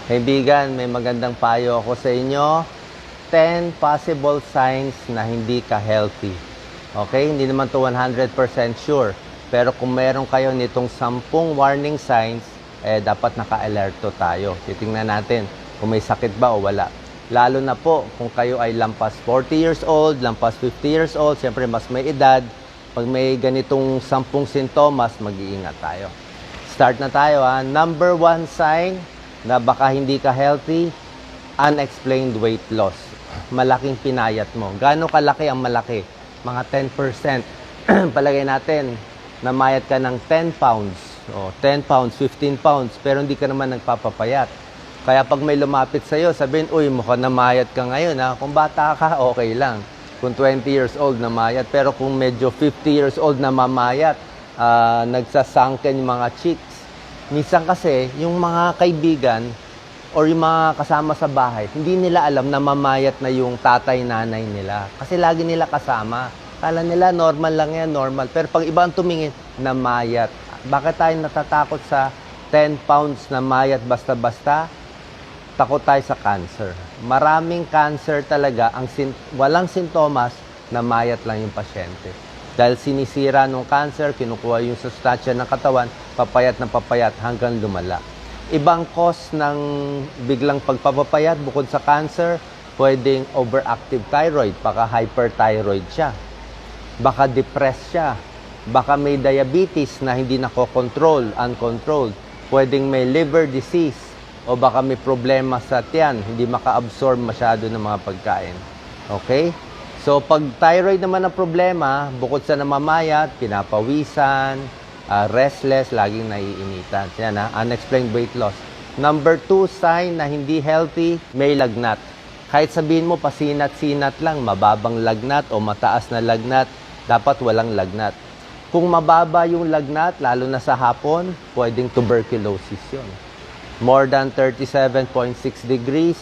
Kaibigan, may magandang payo ako sa inyo. 10 possible signs na hindi ka healthy. Okay? Hindi naman to 100% sure. Pero kung meron kayo nitong 10 warning signs, dapat naka-alerto tayo. Titingnan natin kung may sakit ba o wala. Lalo na po kung kayo ay lampas 40 years old, lampas 50 years old, siyempre mas may edad. Pag may ganitong 10 sintomas, mag-iingat tayo. Start na tayo ha. Number 1 sign na baka hindi ka healthy, unexplained weight loss. Malaking pinayat mo. Gaano kalaki ang malaki? Mga 10%. Palagay natin, namayat ka ng 10 pounds. O, 10 pounds, 15 pounds, pero hindi ka naman nagpapapayat. Kaya pag may lumapit sa'yo, sabihin, uy, mukhang namayat ka ngayon. Ha? Kung bata ka, okay lang. Kung 20 years old, namayat. Pero kung medyo 50 years old na mamayat, nagsasunken yung mga cheeks. Minsan kasi, yung mga kaibigan or yung mga kasama sa bahay, hindi nila alam na mamayat na yung tatay-nanay nila. Kasi lagi nila kasama. Kala nila normal lang yan, normal. Pero pag iba ang tumingin, namayat. Bakit tayo natatakot sa 10 pounds na mayat basta-basta? Takot tayo sa cancer. Maraming cancer talaga, walang sintomas, namayat lang yung pasyente. Dahil sinisira ng cancer, kinukuha yung sustansya ng katawan, papayat na papayat hanggang lumala. Ibang cause ng biglang pagpapapayat bukod sa cancer, pwedeng overactive thyroid, baka hyperthyroid siya. Baka depressed siya. Baka may diabetes na hindi nakokontrol, uncontrolled. Pwedeng may liver disease o baka may problema sa tiyan, hindi maka-absorb masyado ng mga pagkain. Okay? So, pag thyroid naman ang problema, bukod sa namamayat, pinapawisan, restless, laging naiinitan. Yan unexplained weight loss. Number 2 sign na hindi healthy, may lagnat. Kahit sabihin mo, pasinat-sinat lang, mababang lagnat o mataas na lagnat, dapat walang lagnat. Kung mababa yung lagnat, lalo na sa hapon, pwedeng tuberculosis yun. More than 37.6 degrees,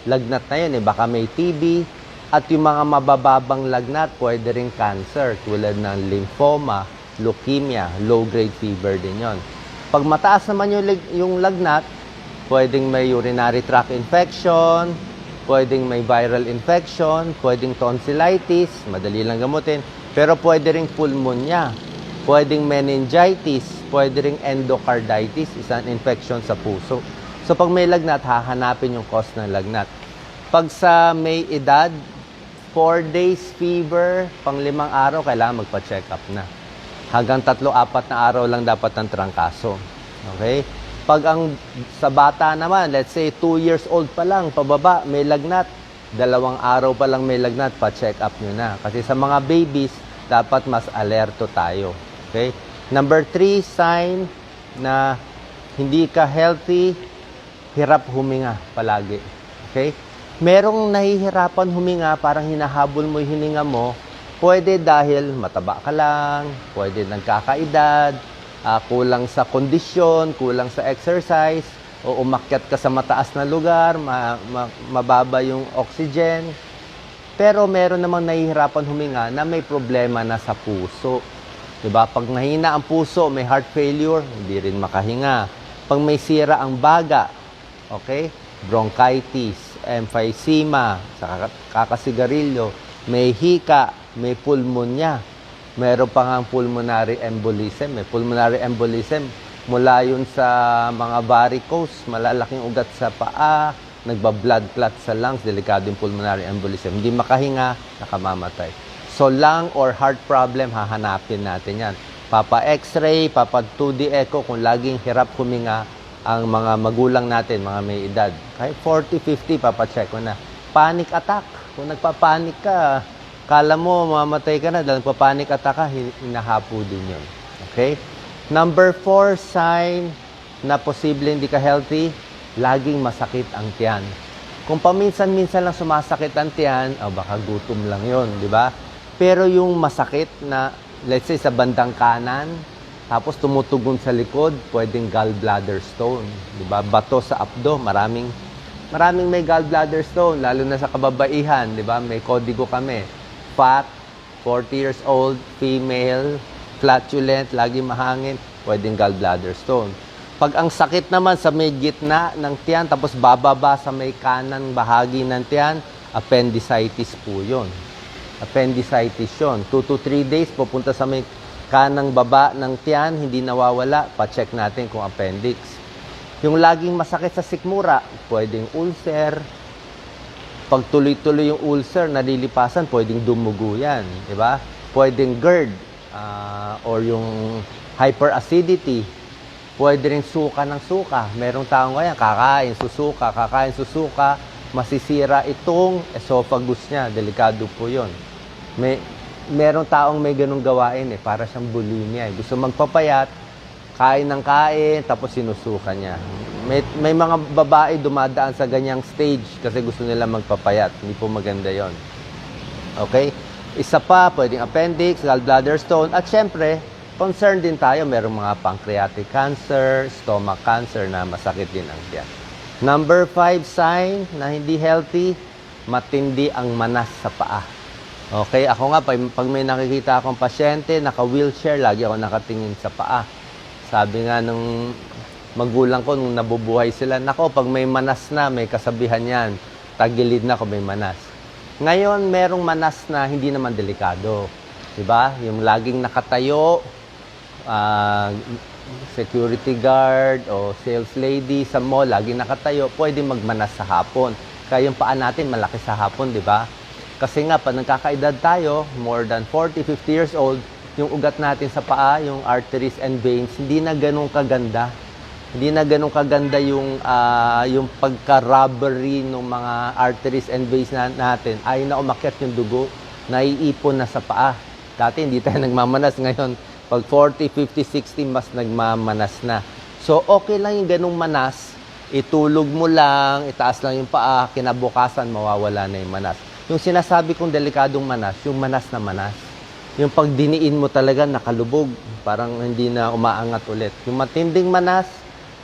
lagnat na yun. Baka may TB. At yung mga mabababang lagnat, pwede rin cancer, tulad ng lymphoma, leukemia, low-grade fever din yon. Pag mataas naman yung lagnat, pwedeng may urinary tract infection, pwedeng may viral infection, pwedeng tonsillitis, madali lang gamutin, pero pwede ring pulmonya, pwedeng meningitis, pwede ring endocarditis, isang infection sa puso. So pag may lagnat, hahanapin yung cause ng lagnat. Pag sa may edad, 4 days fever, pang 5 araw, kailangan magpa-check up na. Hanggang 3-4 na araw lang dapat ang trangkaso. Okay? Pag sa bata naman, let's say 2 years old pa lang, pababa, may lagnat, 2 araw pa lang may lagnat, pa-check up nyo na. Kasi sa mga babies, dapat mas alerto tayo. Okay? Number 3 sign na hindi ka healthy, hirap huminga palagi. Okay? Merong nahihirapan huminga, parang hinahabol mo yung hininga mo, pwede dahil mataba ka lang, pwede nagkakaedad, kulang sa kondisyon, kulang sa exercise, o umakyat ka sa mataas na lugar, mababa yung oxygen. Pero meron namang nahihirapan huminga na may problema na sa puso. Diba? Pag nahina ang puso, may heart failure, hindi rin makahinga. Pag may sira ang baga, okay? Bronchitis, emphysema, sa kakasigarilyo, may hika, may pulmonya, meron pa nga pulmonary embolism. May pulmonary embolism mula yun sa mga varicose, malalaking ugat sa paa, nagba-blood clot sa lungs, delikado yung pulmonary embolism. Hindi makahinga, nakamamatay. So lung or heart problem, hahanapin natin yan. Papa-x-ray, papa-2D echo, kung laging hirap huminga ang mga magulang natin, mga may edad. Kahit 40, 50, papacheck mo na. Panic attack. Kung nagpapanik ka, kala mo mamatay ka na dahil nagpapanik attack ka, hinahapo din yun. Okay? Number 4 sign na posible hindi ka healthy, laging masakit ang tiyan. Kung paminsan-minsan lang sumasakit ang tiyan, baka gutom lang yun, di ba? Pero yung masakit na, let's say sa bandang kanan, tapos tumutugon sa likod, pwedeng gallbladder stone. Diba? Bato sa abdo, maraming may gallbladder stone, lalo na sa kababaihan. Diba? May kodigo kami. Fat, 40 years old, female, flatulent, lagi mahangin, pwedeng gallbladder stone. Pag ang sakit naman sa may gitna ng tiyan, tapos bababa sa may kanang bahagi ng tiyan, appendicitis po yun. Appendicitis yun. 2 to 3 days, pupunta sa may kanang baba ng tiyan, hindi nawawala, pa-check natin kung appendix. Yung laging masakit sa sikmura, pwedeng ulcer. Pag tuloy-tuloy yung ulcer, nalilipasan, pwedeng dumugo yan. Diba? Pwedeng GERD, or yung hyperacidity. Pwede rin suka ng suka. Merong taong kaya, kakain, susuka, masisira itong esophagus niya. Delikado po yun. Merong taong may ganung gawain para siyang bulimia. Gusto magpapayat, kain ng kain, tapos sinusuka niya. May mga babae dumadaan sa ganyang stage kasi gusto nila magpapayat. Hindi po maganda yon. Okay? Isa pa, pwedeng appendix, gallbladder stone, at syempre, concerned din tayo, merong mga pancreatic cancer, stomach cancer na masakit din ang tiyan. Number 5 sign na hindi healthy, matindi ang manas sa paa. Okay, ako nga, pag may nakikita akong pasyente, naka-wheelchair, lagi ako nakatingin sa paa. Sabi nga nung magulang ko, nung nabubuhay sila, nako, pag may manas na, may kasabihan yan, tagilid na kung may manas. Ngayon, merong manas na hindi naman delikado. Diba? Yung laging nakatayo, security guard o sales lady sa mall, laging nakatayo, pwede magmanas sa hapon. Kaya yung paa natin malaki sa hapon, di ba? Kasi nga, pag nagkakaedad tayo, more than 40, 50 years old, yung ugat natin sa paa, yung arteries and veins, hindi na ganun kaganda. Hindi na ganun kaganda yung pagka-rubbery ng mga arteries and veins natin. Ayaw na umakyat yung dugo, naiipon na sa paa. Dati hindi tayo nagmamanas, ngayon pag 40, 50, 60 mas nagmamanas na. So okay lang yung ganung manas, itulog mo lang, itaas lang yung paa, kinabukasan mawawala na yung manas. Yung sinasabi kong delikadong manas, yung manas na manas. Yung pag diniin mo talaga nakalubog, parang hindi na umaangat ulit. Yung matinding manas,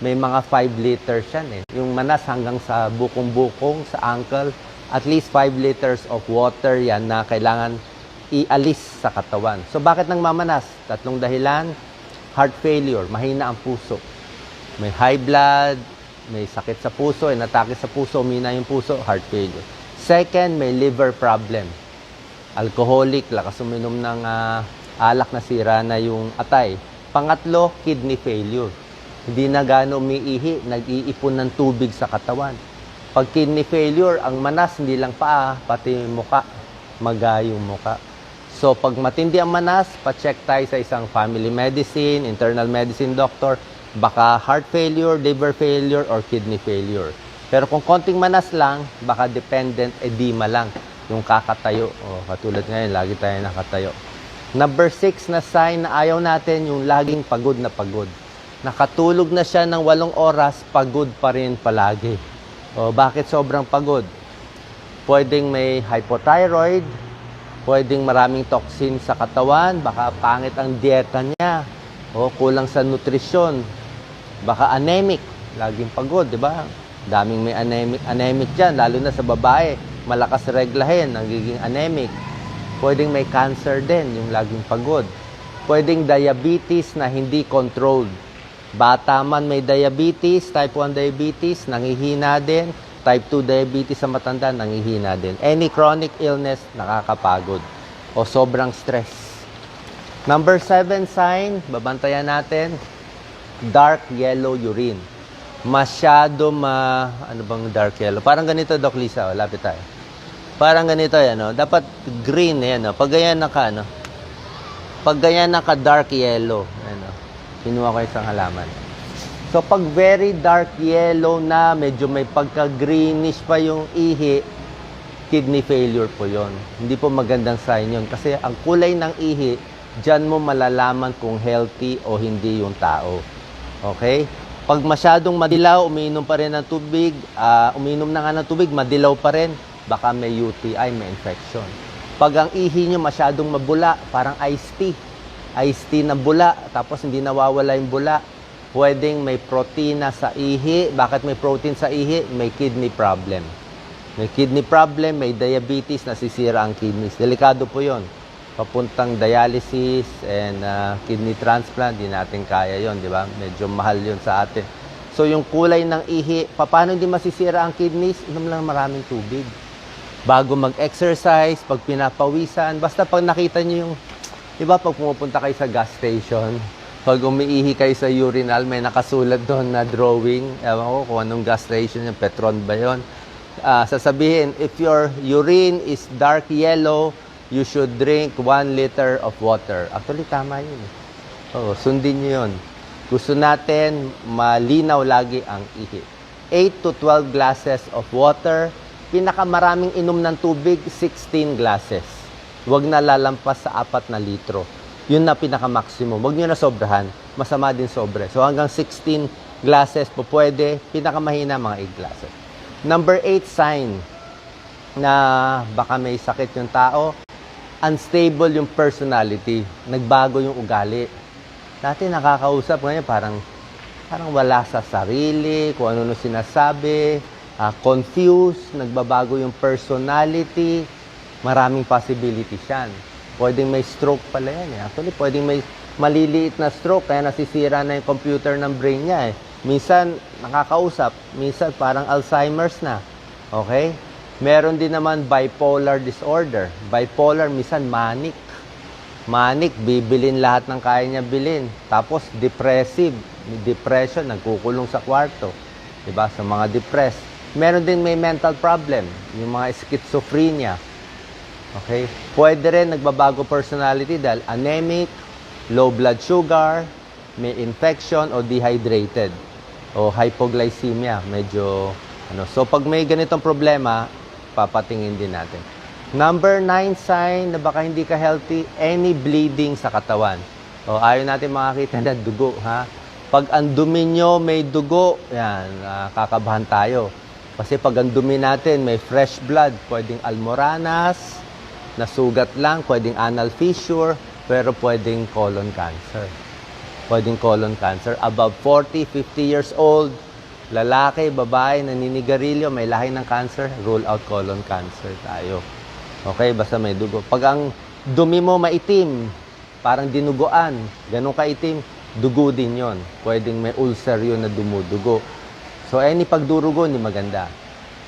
may mga 5 liters yan eh. Yung manas hanggang sa bukong-bukong, sa ankle, at least 5 liters of water yan na kailangan ialis sa katawan. So bakit nang mamanas? 3 dahilan. Heart failure, mahina ang puso. May high blood, may sakit sa puso, inatake sa puso, umina yung puso, heart failure. Second, may liver problem. Alcoholic, lakas uminom ng alak na sira na yung atay. Pangatlo, kidney failure. Hindi na gaano umiihi, nag-iipon ng tubig sa katawan. Pag kidney failure, ang manas, hindi lang paa, pati yung muka, maga yung muka. So, pag matindi ang manas, pa-check tayo sa isang family medicine, internal medicine doctor, baka heart failure, liver failure, or kidney failure. Pero kung konting manas lang, baka dependent edema lang, yung kakatayo. O, katulad ngayon, lagi tayo nakatayo. Number 6 na sign na ayaw natin, yung laging pagod na pagod. Nakatulog na siya ng 8 oras, pagod pa rin palagi. O, bakit sobrang pagod? Pwedeng may hypothyroid, pwedeng maraming toxin sa katawan, baka pangit ang dieta niya, o kulang sa nutrisyon, baka anemic, laging pagod, di ba? Daming may anemic dyan, lalo na sa babae, malakas reglahin, nagiging anemic. Pwedeng may cancer din, yung laging pagod. Pwedeng diabetes na hindi controlled. Bata man may diabetes, type 1 diabetes, nangihina din. Type 2 diabetes sa matanda, nangihina din. Any chronic illness, nakakapagod. O sobrang stress. Number 7 sign, babantayan natin, dark yellow urine. Masyado ano bang dark yellow? Parang ganito, Doc Lisa, lapit tayo. Parang ganito yan, no? Dapat green, yan, no? Pag ganyan pag ganyan naka dark yellow, ano, kinuha ko isang halaman. So, pag very dark yellow na, medyo may pagka-greenish pa yung ihi, kidney failure po yon. Hindi po magandang sign yun. Kasi ang kulay ng ihi, dyan mo malalaman kung healthy o hindi yung tao. Okay? Pag masyadong madilaw, umiinom pa rin ng tubig, umiinom na nga ng tubig, madilaw pa rin, baka may UTI, may infection. Pag ang ihi nyo masyadong mabula, parang iced tea. Iced tea na bula, tapos hindi nawawala yung bula. Pwedeng may protina sa ihi. Bakit may protein sa ihi? May kidney problem. May kidney problem, may diabetes, nasisira ang kidneys. Delikado po yon. papuntang dialysis and kidney transplant, di natin kaya yon, di ba? Medyo mahal yon sa atin. So yung kulay ng ihi, paano hindi masisira ang kidneys? Inom lang maraming tubig. Bago mag-exercise, pag pinapawisan, basta pag nakita nyo yung, di ba pag pumupunta kayo sa gas station, pag umiihi kayo sa urinal, may nakasulat doon na drawing, ewan ko kung anong gas station yung Petron ba yun. Sasabihin, if your urine is dark yellow, you should drink 1 liter of water. Actually, tama yun. Oo, sundin nyo yun. Gusto natin malinaw lagi ang ihi. 8 to 12 glasses of water. Pinakamaraming inom ng tubig, 16 glasses. Huwag na lalampas sa 4 na litro. Yun na pinaka-maximum. Huwag nyo na sobrahan. Masama din sobre. So hanggang 16 glasses po pwede. Pinakamahina mga 8 glasses. Number 8 sign na baka may sakit yung tao. Unstable yung personality. Nagbago yung ugali. Dati nakakausap ngayon parang wala sa sarili, kung ano sinasabi, confused, nagbabago yung personality, maraming possibilities yan. Pwedeng may stroke pala yan. Actually, pwedeng may maliliit na stroke, kaya nasisira na yung computer ng brain niya. Minsan, nakakausap, minsan parang Alzheimer's na. Okay? Meron din naman bipolar disorder. Bipolar, minsan manic. Manic, bibilin lahat ng kaya niya bilin. Tapos, depressive. Depression, nagkukulong sa kwarto. Diba? Sa mga depressed. Meron din may mental problem. Yung mga schizophrenia. Okay? Pwede rin nagbabago personality dahil anemic, low blood sugar, may infection o dehydrated. O hypoglycemia. Medyo, So, pag may ganitong problema, papatingin din natin. Number 9 sign na baka hindi ka healthy, any bleeding sa katawan. O, ayaw natin makakita na dugo, ha? Pag ang dumi nyo may dugo, yan, kakabahan tayo. Kasi pag ang dumi natin may fresh blood, pwedeng almoranas, nasugat lang, pwedeng anal fissure, pero pwedeng colon cancer. Pwedeng colon cancer. Above 40, 50 years old, lalaki, babae, naninigarilyo, may lahi ng cancer, rule out colon cancer tayo. Okay, basta may dugo. Pag ang dumi mo maitim, parang dinuguan, ganun kaitim, dugo din yon. Pwedeng may ulcer yun na dumudugo. So, any pagdurugo, hindi maganda.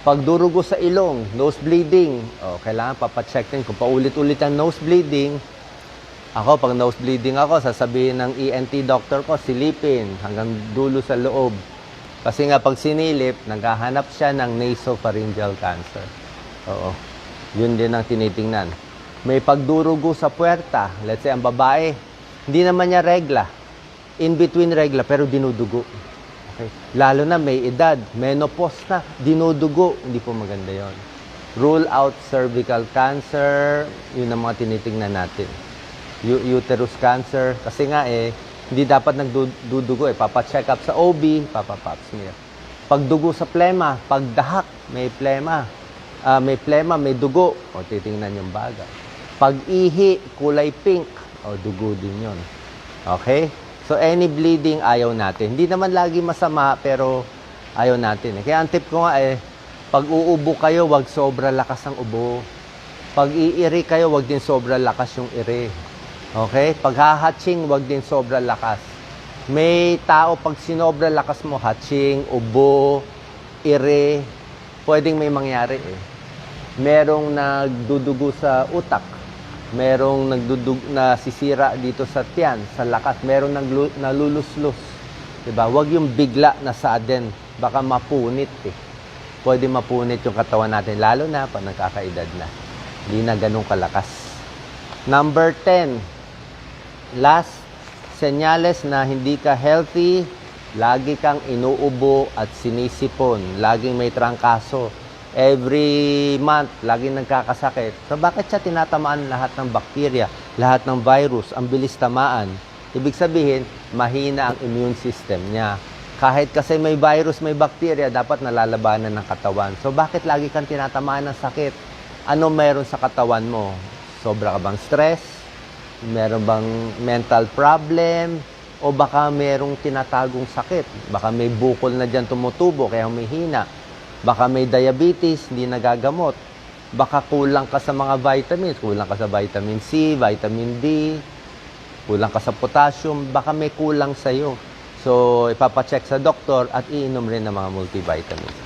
Pagdurugo sa ilong, nose bleeding, kailangan papacheck din. Kung paulit-ulit ang nose bleeding, pag nose bleeding ako, sasabihin ng ENT doctor ko, silipin hanggang dulo sa loob. Kasi nga, pag sinilip, naghahanap siya ng nasopharyngeal cancer. Oo. Yun din ang tinitingnan. May pagdurugo sa puwerta. Let's say, ang babae, hindi naman niya regla. In between regla, pero dinudugo. Okay. Lalo na may edad, menopause na, dinudugo. Hindi po maganda yon. Rule out cervical cancer. Yun ang mga tinitingnan natin. Uterus cancer. Kasi nga hindi dapat nagdudugo. Papacheck up sa OB, papapap smear. Pagdugo sa plema, pagdahak, may plema. May plema, may dugo. O, titingnan yung baga. Pag-ihi, kulay pink. O, dugo din yun. Okay? So, any bleeding, ayaw natin. Hindi naman lagi masama, pero ayaw natin. Kaya ang tip ko nga pag uubo kayo, wag sobra lakas ang ubo. Pag iiri kayo, wag din sobra lakas yung iri. Okay? Pag hahatching, wag din sobra lakas. May tao, pag sinobra lakas mo, hatching, ubo, iri, pwedeng may mangyari Merong nagdudugo sa utak. Merong nasisira dito sa tiyan, sa lakas. Merong naluluslus. Diba? Huwag yung bigla na sudden. Baka mapunit Pwede mapunit yung katawan natin, lalo na pag nagkakaedad na. Hindi na ganun kalakas. Number 10. Last, senyales na hindi ka healthy, lagi kang inuubo at sinisipon. Laging may trangkaso. Every month, laging nagkakasakit. So, bakit siya tinatamaan lahat ng bakterya, lahat ng virus, ang bilis tamaan? Ibig sabihin, mahina ang immune system niya. Kahit kasi may virus, may bakterya, dapat nalalabanan ng katawan. So, bakit lagi kang tinatamaan ng sakit? Ano meron sa katawan mo? Sobra ka bang stress? Meron bang mental problem? O baka merong tinatagong sakit? Baka may bukol na dyan tumutubo, kaya humihina. Baka may diabetes, hindi nagagamot. Baka kulang ka sa mga vitamins, kulang ka sa vitamin C, vitamin D, kulang ka sa potassium, baka may kulang sa'yo. So, ipapacheck sa doktor at iinom rin ng mga multivitamins.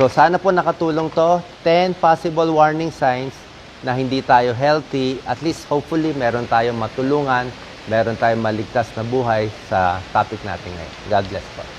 So, sana po nakatulong to. 10 possible warning signs na hindi tayo healthy. At least, hopefully, meron tayong matulungan, meron tayong maligtas na buhay sa topic natin ngayon. God bless po.